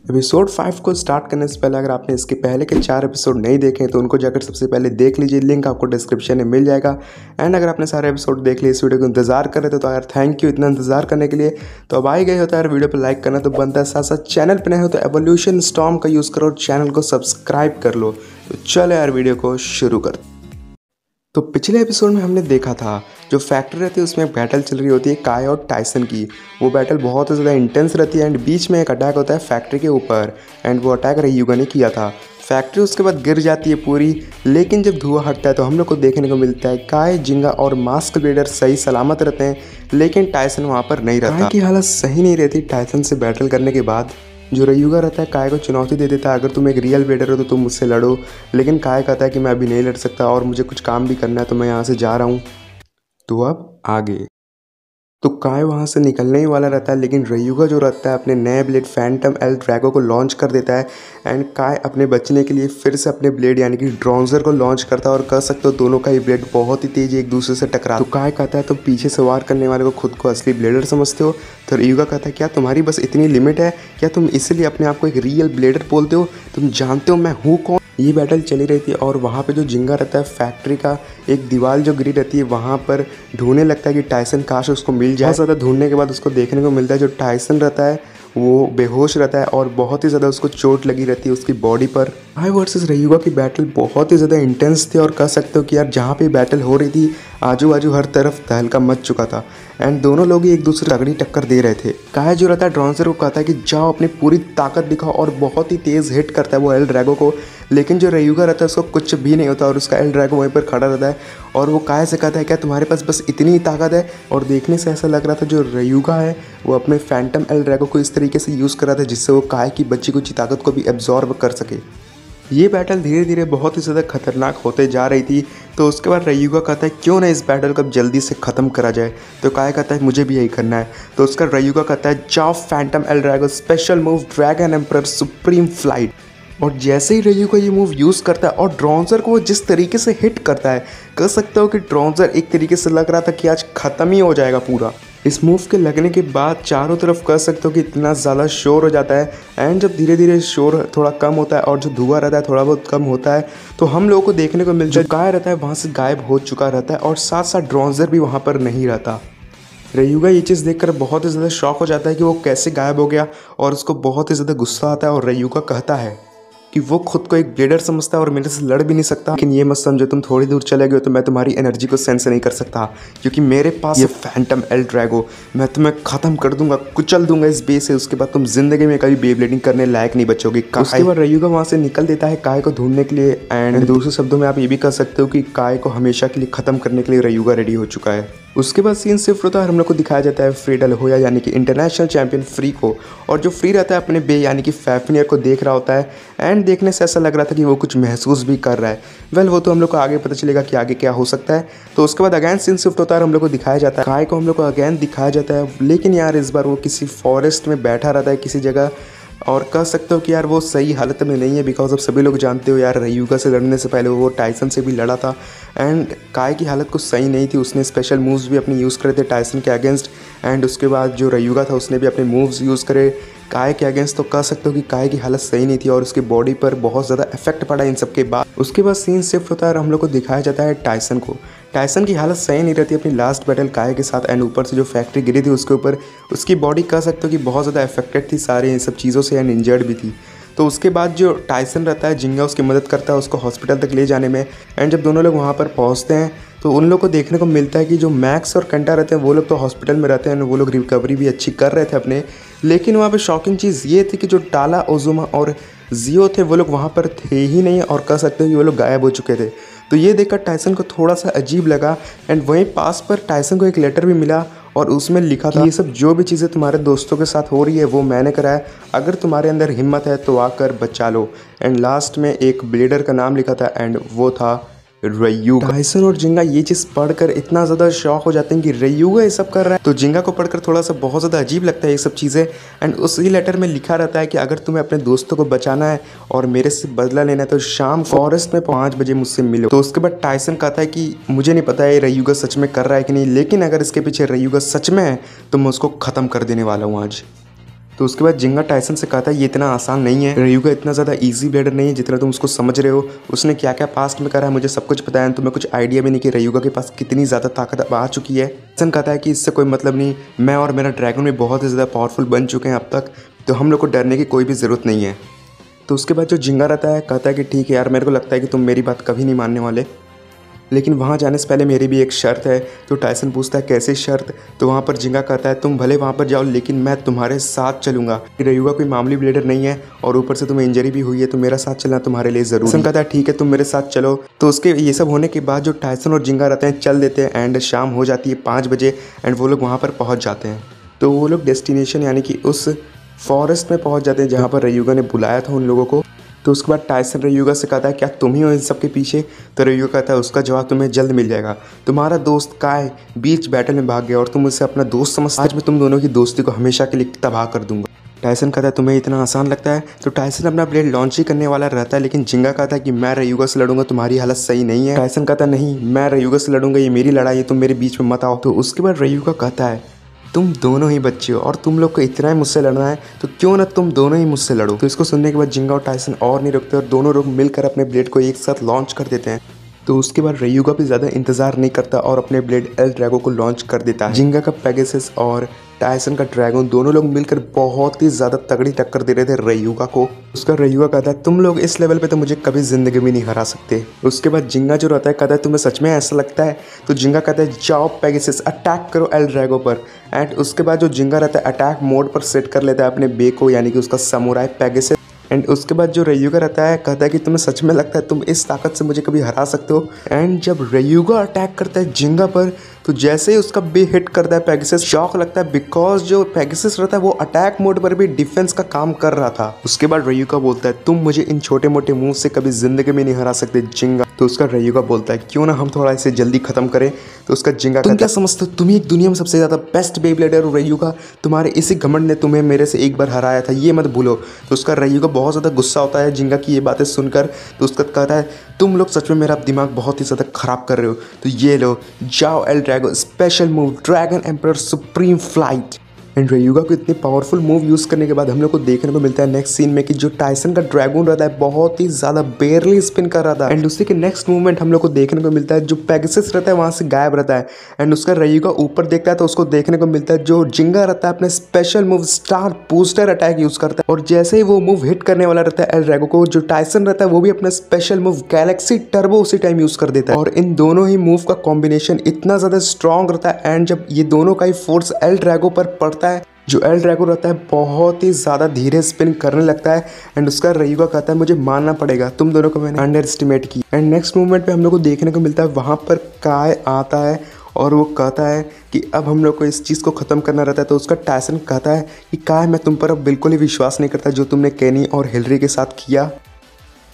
Episode 5 को start करने से पहले अगर आपने इसके पहले के 4 एपिसोड नहीं देखे हैं तो उनको जाकर सबसे पहले देख लीजिए, लिंक आपको डिस्क्रिप्शन में मिल जाएगा। एंड अगर आपने सारे एपिसोड देख लिए, इस वीडियो को इंतजार कर रहे थे तो यार थैंक यू इतना इंतजार करने के लिए। तो अब आई गए होता है यार, वीडियो पर लाइक करना तो बनता है, साथ साथ चैनल पर नए हो तो एवोल्यूशन स्टॉर्म का यूज़ करो और चैनल को सब्सक्राइब कर लो। तो चलो यार वीडियो को शुरू कर। तो पिछले एपिसोड में हमने देखा था जो फैक्ट्री रहती है उसमें एक बैटल चल रही होती है काय और टाइसन की। वो बैटल बहुत ज़्यादा इंटेंस रहती है एंड बीच में एक अटैक होता है फैक्ट्री के ऊपर एंड वो अटैक रयुगा ने किया था। फैक्ट्री उसके बाद गिर जाती है पूरी, लेकिन जब धुआं हटता है तो हम लोग को देखने को मिलता है काय, जिंगा और मास्क ब्लेडर सही सलामत रहते हैं, लेकिन टाइसन वहाँ पर नहीं रहता। काय की हालत सही नहीं रहती टाइसन से बैटल करने के बाद। जो रयुगा रहता है काय को चुनौती दे देता है, अगर तुम एक रियल ब्लेडर हो तो तुम मुझसे लड़ो, लेकिन काय कहता है कि मैं अभी नहीं लड़ सकता और मुझे कुछ काम भी करना है तो मैं यहाँ से जा रहा हूँ। तो अब आगे तो काय वहाँ से निकलने ही वाला रहता है, लेकिन रयुगा जो रहता है अपने नए ब्लेड फैंटम एल ड्रैगो को लॉन्च कर देता है एंड काय अपने बचने के लिए फिर से अपने ब्लेड यानी कि ड्रॉन्जर को लॉन्च करता है और कह सकते हो दोनों का ही ब्लेड बहुत ही तेज एक दूसरे से टकरा। तो काय कहता है तुम पीछे से वार करने वाले को खुद को असली ब्लेडर समझते हो? तो रयुगा कहता है क्या तुम्हारी बस इतनी लिमिट है? क्या तुम इसलिए अपने आप को एक रियल ब्लेडर बोलते हो? तुम जानते हो मैं हूँ कौन? ये बैटल चली रहती है और वहाँ पे जो जिंगा रहता है फैक्ट्री का एक दीवार जो गिरी रहती है वहाँ पर ढूंढने लगता है कि टाइसन काश उसको मिल जाए। बहुत ज़्यादा ढूंढने के बाद उसको देखने को मिलता है जो टाइसन रहता है वो बेहोश रहता है और बहुत ही ज़्यादा उसको चोट लगी रहती है उसकी बॉडी पर। काय वर्सेस रयुगा की बैटल बहुत ही ज़्यादा इंटेंस थी और कह सकते हो कि यार जहाँ पे बैटल हो रही थी आजू बाजू हर तरफ तहलका मच चुका था एंड दोनों लोग ही एक दूसरे तगड़ी टक्कर दे रहे थे। काय जो रहता है ड्रॉन्जर को कहता है कि जाओ अपनी पूरी ताकत दिखाओ और बहुत ही तेज़ हिट करता है वो एल ड्रैगो को, लेकिन जो रयुगा रहता है उसको कुछ भी नहीं होता और उसका एल ड्रैगो वहीं पर खड़ा रहता है और वो काय से कहता है क्या तुम्हारे पास बस इतनी ही ताकत है? और देखने से ऐसा लग रहा था जो रयुगा है वो अपने फैंटम एल ड्रैगो को इस तरीके से यूज़ कर रहा था जिससे वो काय की बची कुछ ताकत को भी एब्जॉर्ब कर सके। ये बैटल धीरे धीरे बहुत ही ज़्यादा खतरनाक होते जा रही थी। तो उसके बाद रयुगा कहता है क्यों ना इस बैटल को जल्दी से ख़त्म करा जाए। तो काय कहता है मुझे भी यही करना है। तो उसका रयुगा कहता है जाओ Phantom L Drago special move dragon emperor supreme flight. और जैसे ही रयुगा ये मूव यूज़ करता है और ड्रॉन्जर को वो जिस तरीके से हिट करता है कह सकते हो कि ड्रॉन्जर एक तरीके से लग रहा था कि आज ख़त्म ही हो जाएगा पूरा। इस मूव के लगने के बाद चारों तरफ कह सकते हो कि इतना ज़्यादा शोर हो जाता है एंड जब धीरे धीरे शोर थोड़ा कम होता है और जो धुआं रहता है थोड़ा बहुत कम होता है तो हम लोगों को देखने को मिलता है काय रहता है वहाँ से गायब हो चुका रहता है और साथ साथ ड्रॉन्जर भी वहाँ पर नहीं रहता। रयुगा ये चीज़ देखकर बहुत ही ज़्यादा शॉक हो जाता है कि वो कैसे गायब हो गया और उसको बहुत ही ज़्यादा गुस्सा आता है और रयुगा कहता है कि वो खुद को एक ब्लेडर समझता है और मेरे से लड़ भी नहीं सकता, लेकिन ये मत समझो तुम थोड़ी दूर चले गए तो मैं तुम्हारी एनर्जी को सेंस नहीं कर सकता क्योंकि मेरे पास ये फैंटम एल ड्रैगो, मैं तुम्हें ख़त्म कर दूंगा, कुचल दूंगा इस बेस से। उसके बाद तुम जिंदगी में कभी बेब्लेडिंग करने लायक नहीं बचोगे। उसके बाद रयुगा वहाँ से निकल देता है काय को ढूंढने के लिए एंड दूसरे शब्दों में आप ये भी कह सकते हो कि काय को हमेशा के लिए ख़त्म करने के लिए रयुगा रेडी हो चुका है। उसके बाद सीन सिर्फ होता है हम लोग को दिखाया जाता है फ्री डल होया यानी कि इंटरनेशनल चैंपियन फ्री को, और जो फ्री रहता है अपने बे यानी कि फैफनियर को देख रहा होता है एंड देखने से ऐसा लग रहा था कि वो कुछ महसूस भी कर रहा है। वेल वो तो हम लोग को आगे पता चलेगा कि आगे क्या हो सकता है। तो उसके बाद अगैन सीन शिफ्ट होता है हम लोग को दिखाया जाता है काय को हम लोग को अगैन दिखाया जाता है, लेकिन यार इस बार वो किसी फॉरेस्ट में बैठा रहता है किसी जगह और कह सकते हो कि यार वो सही हालत में नहीं है बिकॉज अब सभी लोग जानते हो यार रयुगा से लड़ने से पहले वो टाइसन से भी लड़ा था एंड काय की हालत कुछ सही नहीं थी। उसने स्पेशल मूव्स भी अपने यूज़ करे थे टाइसन के अगेंस्ट एंड उसके बाद जो रयुगा था उसने भी अपने मूव्स यूज़ करे काय के अगेंस्ट। तो कह सकते हो कि काय की हालत सही नहीं थी और उसकी बॉडी पर बहुत ज़्यादा इफेक्ट पड़ा इन सब के बाद। उसके बाद सीन शिफ्ट होता है और हम लोग को दिखाया जाता है टाइसन को। टाइसन की हालत सही नहीं रहती अपनी लास्ट बैटल काय के साथ एंड ऊपर से जो फैक्ट्री गिरी थी उसके ऊपर उसकी बॉडी कह सकते हो कि बहुत ज़्यादा अफेक्टेड थी सारी इन सब चीज़ों से एंड इंजर्ड भी थी। तो उसके बाद जो टाइसन रहता है जिंगा उसकी मदद करता है उसको हॉस्पिटल तक ले जाने में एंड जब दोनों लोग वहाँ पर पहुँचते हैं तो उन लोग को देखने को मिलता है कि जो मैक्स और कंटा रहते हैं वो लोग तो हॉस्पिटल में रहते हैं, वो लोग रिकवरी भी अच्छी कर रहे थे अपने, लेकिन वहाँ पे शॉकिंग चीज़ ये थी कि जो टाला ओजुमा और जियो थे वो लोग वहाँ पर थे ही नहीं और कह सकते हो कि वो लोग गायब हो चुके थे। तो ये देखकर टाइसन को थोड़ा सा अजीब लगा एंड वहीं पास पर टाइसन को एक लेटर भी मिला और उसमें लिखा था ये सब जो भी चीज़ें तुम्हारे दोस्तों के साथ हो रही है वो मैंने कराया, अगर तुम्हारे अंदर हिम्मत है तो आकर बचा लो। एंड लास्ट में एक ब्लेडर का नाम लिखा था एंड वो था रयुगा। टाइसन और जिंगा ये चीज़ पढ़कर इतना ज़्यादा शॉक हो जाते हैं कि रयुगा ये सब कर रहा है। तो जिंगा को पढ़कर थोड़ा सा बहुत ज़्यादा अजीब लगता है ये सब चीज़ें एंड उसी लेटर में लिखा रहता है कि अगर तुम्हें अपने दोस्तों को बचाना है और मेरे से बदला लेना है तो शाम फॉरेस्ट में 5 बजे मुझसे मिलो। तो उसके बाद टाइसन कहता है कि मुझे नहीं पता है रयुगा सच में कर रहा है कि नहीं, लेकिन अगर इसके पीछे रयुगा सच में है तो मैं उसको ख़त्म कर देने वाला हूँ आज। तो उसके बाद जिंगा टाइसन से कहता है ये इतना आसान नहीं है, रयुगा इतना ज़्यादा इजी ब्लेडर नहीं है जितना तुम उसको समझ रहे हो। उसने क्या क्या पास्ट में करा है मुझे सब कुछ पता है, तुम्हें कुछ आइडिया भी नहीं कि रयुगा के पास कितनी ज़्यादा ताकत अब आ चुकी है। टाइसन कहता है कि इससे कोई मतलब नहीं, मैं और मेरा ड्रैगन भी बहुत ही ज़्यादा पावरफुल बन चुके हैं अब तक, तो हम लोग को डरने की कोई भी ज़रूरत नहीं है। तो उसके बाद जो जिंगा रहता है कहता है कि ठीक है यार, मेरे को लगता है कि तुम मेरी बात कभी नहीं मानने वाले, लेकिन वहाँ जाने से पहले मेरी भी एक शर्त है। तो टाइसन पूछता है कैसी शर्त? तो वहाँ पर जिंगा कहता है तुम भले वहाँ पर जाओ लेकिन मैं तुम्हारे साथ चलूंगा। रयुगा कोई मामूली ब्लेडर नहीं है और ऊपर से तुम्हें इंजरी भी हुई है, तो मेरा साथ चलना तुम्हारे लिए ज़रूरी। टाइसन कहता है ठीक है तुम मेरे साथ चलो। तो उसके ये सब होने के बाद जो टाइसन और जिंगा रहते हैं चल देते हैं एंड शाम हो जाती है 5 बजे एंड वो लोग वहाँ पर पहुँच जाते हैं। तो वो लोग डेस्टिनेशन यानी कि उस फॉरेस्ट में पहुँच जाते हैं जहाँ पर रयुगा ने बुलाया था उन लोगों को। तो उसके बाद टाइसन रयुगा से कहता है क्या तुम ही हो इन सब के पीछे? तो रयुगा कहता है उसका जवाब तुम्हें जल्द मिल जाएगा। तुम्हारा दोस्त काय बीच बैटल में भाग गया और तुम उसे अपना दोस्त समझ, आज मैं तुम दोनों की दोस्ती को हमेशा के लिए तबाह कर दूंगा। टाइसन कहता है तुम्हें इतना आसान लगता है? तो टाइसन अपना ब्लेड लॉन्च ही करने वाला रहता है, लेकिन जिंगा कहता है कि मैं रयुगा से लड़ूंगा, तुम्हारी हालत सही नहीं है। टाइसन कहता है नहीं, मैं रयुगा से लड़ूंगा, ये मेरी लड़ाई है, तुम मेरे बीच में मत आओ। तो उसके बाद रयुगा कहता है तुम दोनों ही बच्चे हो और तुम लोग को इतना ही मुझसे लड़ना है तो क्यों ना तुम दोनों ही मुझसे लड़ो। तो इसको सुनने के बाद जिंगा और टाइसन और नहीं रुकते और दोनों लोग मिलकर अपने ब्लेड को एक साथ लॉन्च कर देते हैं। तो उसके बाद रयुगा भी ज़्यादा इंतजार नहीं करता और अपने ब्लेड एल ड्रैगो को लॉन्च कर देता है। जिंगा का पेगासस और टाइसन का ड्रैगन दोनों लोग मिलकर बहुत ही ज़्यादा तगड़ी टक्कर दे रहे थे रयुगा को। उसका रयुगा कहता है तुम लोग इस लेवल पे तो मुझे कभी ज़िंदगी में नहीं हरा सकते। उसके बाद जिंगा जो रहता है कहता है तुम्हें सच में ऐसा लगता है? तो जिंगा कहता है जाओ पेगासस अटैक करो एल ड्रैगो पर। एंड उसके बाद जो जिंगा रहता है अटैक मोड पर सेट कर लेता है अपने बे को यानी कि उसका समुराई पेगासस। एंड उसके बाद जो रयुगा रहता है कहता है कि तुम्हें सच में लगता है तुम इस ताकत से मुझे कभी हरा सकते हो? एंड जब रयुगा अटैक करता है जिंगा पर तो जैसे ही उसका बे हिट करता है पेगासस शॉक लगता है, बिकॉज जो पेगासस रहता है वो अटैक मोड पर भी डिफेंस का काम कर रहा था। उसके बाद रयुगा बोलता है तुम मुझे इन छोटे मोटे मूव से कभी जिंदगी में नहीं हरा सकते जिंगा। तो उसका रयुगा बोलता है क्यों ना हम थोड़ा इसे जल्दी खत्म करें। तो उसका जिंगा तुम क्या समझते हो तुम ही एक दुनिया में सबसे ज़्यादा बेस्ट बेब्लेडर हो रयुगा, तुम्हारे इसी घमंड ने तुम्हें मेरे से एक बार हराया था, ये मत भूलो। तो उसका रयुगा बहुत ज़्यादा गुस्सा होता है जिंगा की ये बातें सुनकर। तो उसका कहता है तुम लोग सच में मेरा दिमाग बहुत ही ज़्यादा ख़राब कर रहे हो, तो ये लो जाओ L Drago special move dragon emperor supreme flight. And Ryuga को इतने पावरफुल मूव यूज़ करने के बाद हम लोग को देखने को मिलता है नेक्स्ट सीन में कि जो टाइसन का ड्रैगन रहता है बहुत ही ज़्यादा बेयरली स्पिन कर रहा था। एंड उसी के नेक्स्ट मूवमेंट हम लोग को देखने को मिलता है जो पेगासस रहता है वहाँ से गायब रहता है। एंड उसका रयुगा ऊपर देखता है तो उसको देखने को मिलता है जो जिंगा रहता है अपने special move star booster attack use करता है। और जैसे ही वो मूव हिट करने वाला रहता है एल ड्रैगो को, जो टाइसन रहता है वो भी अपना स्पेशल मूव गैलेक्सी टर्बो उसी टाइम यूज़ कर देता है। और इन दोनों ही मूव का कॉम्बिनेशन इतना ज़्यादा स्ट्रॉन्ग रहता है एंड जब ये दोनों का ही फोर्स एल ड्रैगो पर पड़ता है, जो एल ड्रैगो रहता है बहुत ही ज़्यादा धीरे स्पिन करने लगता है। एंड उसका रयुगा कहता है मुझे मानना पड़ेगा, तुम दोनों को मैंने अंडर एस्टिमेट की। एंड नेक्स्ट मूवमेंट पे हम लोग को देखने को मिलता है वहाँ पर काय आता है और वो कहता है कि अब हम लोग को इस चीज़ को ख़त्म करना रहता है। तो उसका टाइसन कहता है कि काय मैं तुम पर अब बिल्कुल ही विश्वास नहीं करता, जो तुमने केनी और हिलरी के साथ किया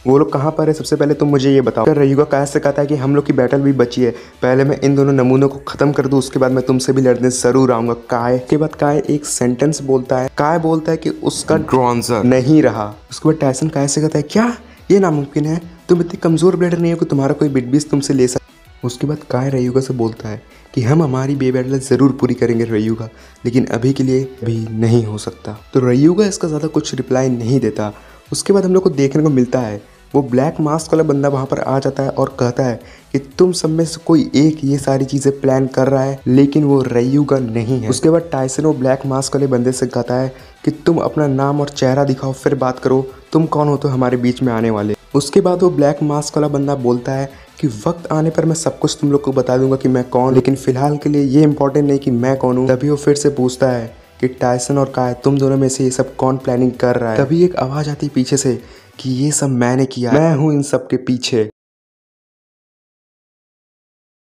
वो लोग कहाँ पर है, सबसे पहले तुम मुझे ये बताओ। तो रयुगा काय से कहता है कि हम लोग की बैटल भी बची है, पहले मैं इन दोनों नमूनों को खत्म कर दूं, उसके बाद मैं तुमसे भी लड़ने जरूर आऊंगा काय। के बाद काय एक सेंटेंस बोलता है, काय बोलता है कि उसका ड्रॉन्जर नहीं रहा। उसके बाद टाइसन काय से कहता है क्या ये नामुमकिन है, तुम इतने कमजोर ब्लेडर नहीं हो कि तुम्हारा कोई बिटबीस तुमसे ले सके। उसके बाद काय रयुगा से बोलता है कि हम हमारी बे बैटल ज़रूर पूरी करेंगे रयुगा, लेकिन अभी के लिए भी नहीं हो सकता। तो रयुगा इसका ज़्यादा कुछ रिप्लाई नहीं देता। उसके बाद हम लोग को देखने को मिलता है वो ब्लैक मास्क वाला बंदा वहाँ पर आ जाता है और कहता है कि तुम सब में से कोई एक ये सारी चीज़ें प्लान कर रहा है, लेकिन वो रयुगा नहीं है। उसके बाद टाइसन वो ब्लैक मास्क वाले बंदे से कहता है कि तुम अपना नाम और चेहरा दिखाओ फिर बात करो, तुम कौन हो तो हमारे बीच में आने वाले। उसके बाद वो ब्लैक मास्क वाला बंदा बोलता है कि वक्त आने पर मैं सब कुछ तुम लोग को बता दूंगा कि मैं कौन, लेकिन फिलहाल के लिए ये इंपॉर्टेंट नहीं कि मैं कौन हूँ। तभी वो फिर से पूछता है कि टाइसन और काय तुम दोनों में से ये सब कौन प्लानिंग कर रहा है। तभी एक आवाज़ आती है पीछे से कि ये सब मैंने किया, मैं हूं इन सब के पीछे।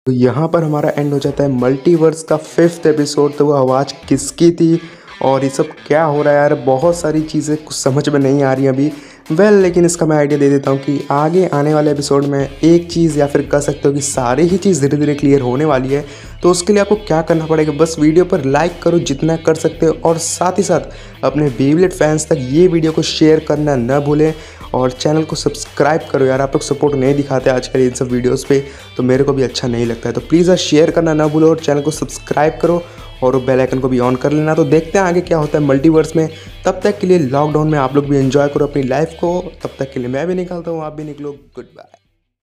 तो यहाँ पर हमारा एंड हो जाता है मल्टीवर्स का 5th एपिसोड। तो वो आवाज़ किसकी थी और ये सब क्या हो रहा है यार, बहुत सारी चीज़ें कुछ समझ में नहीं आ रही अभी। लेकिन इसका मैं आइडिया दे देता हूँ कि आगे आने वाले एपिसोड में एक चीज़ या फिर कह सकते हो कि सारी ही चीज़ धीरे धीरे क्लियर होने वाली है। तो उसके लिए आपको क्या करना पड़ेगा, बस वीडियो पर लाइक करो जितना कर सकते हो और साथ ही साथ अपने बेबलेट फैंस तक ये वीडियो को शेयर करना न भूलें और चैनल को सब्सक्राइब करो यार। आप लोग सपोर्ट नहीं दिखाते आजकल इन सब वीडियोस पे, तो मेरे को भी अच्छा नहीं लगता है। तो प्लीज़ शेयर करना ना भूलो और चैनल को सब्सक्राइब करो और वो बेल आइकन को भी ऑन कर लेना। तो देखते हैं आगे क्या होता है मल्टीवर्स में। तब तक के लिए लॉकडाउन में आप लोग भी एंजॉय करो अपनी लाइफ को। तब तक के लिए मैं भी निकलता हूँ, आप भी निकलो। Good bye.